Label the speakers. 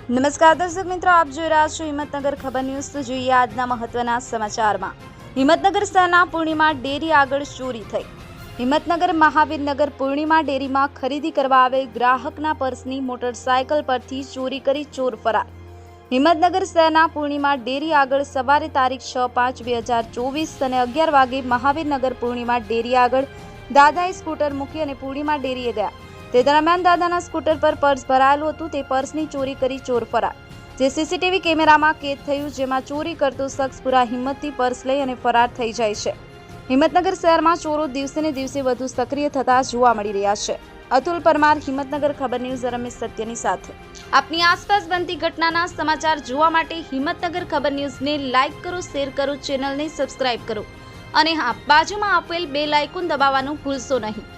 Speaker 1: નમસ્કાર દર્શક મિત્રો, આપ જોઈ રહ્યા છો હિંમતનગર ખબર ન્યૂઝ। તો જોઈએ આજના મહત્વના સમાચારમાં। હિંમતનગર શહેરના પૂર્ણિમા ડેરી આગળ ચોરી થઈ। હિંમતનગર મહાવીરનગર પૂર્ણિમા ડેરીમાં ખરીદી કરવા આવેલ ગ્રાહકના પર્સની મોટરસાયકલ પરથી ચોરી કરી ચોર ફરાર। હિંમતનગર શહેરના પૂર્ણિમા ડેરી આગળ સવારે તારીખ 6/5/2024 અને 11 વાગે મહાવીરનગર પૂર્ણિમા ડેરી આગળ દાદાએ સ્કૂટર મૂકી અને પૂર્ણિમા ડેરીએ ગયા। તે દરમિયાન દાદાના સ્કૂટર પર પર્સ ભરાયેલું હતું। તે પર્સની ચોરી કરી ચોર ફરાર, જે સીસીટીવી કેમેરામાં કેદ થયું, જેમાં ચોરી કરતો શખ્સ પૂરા હિંમતથી પર્સ લઈ અને ફરાર થઈ જાય છે। હિંમતનગર શહેરમાં ચોરો દિવસે ને દિવસે વધુ સક્રિય થતા જોવા મળી રહ્યા છે। અતુલ પરમાર, હિંમતનગર ખબર ન્યૂઝ, રમેશ સત્યની સાથે। આપની આસપાસ બનતી ઘટનાના સમાચાર જોવા માટે હિંમતનગર ખબર ન્યૂઝને લાઇક કરો, શેર કરો, ચેનલને સબસ્ક્રાઇબ કરો અને હા, બાજુમાં આપેલ બેલ આઇકોન દબાવવાનું ભૂલશો નહીં।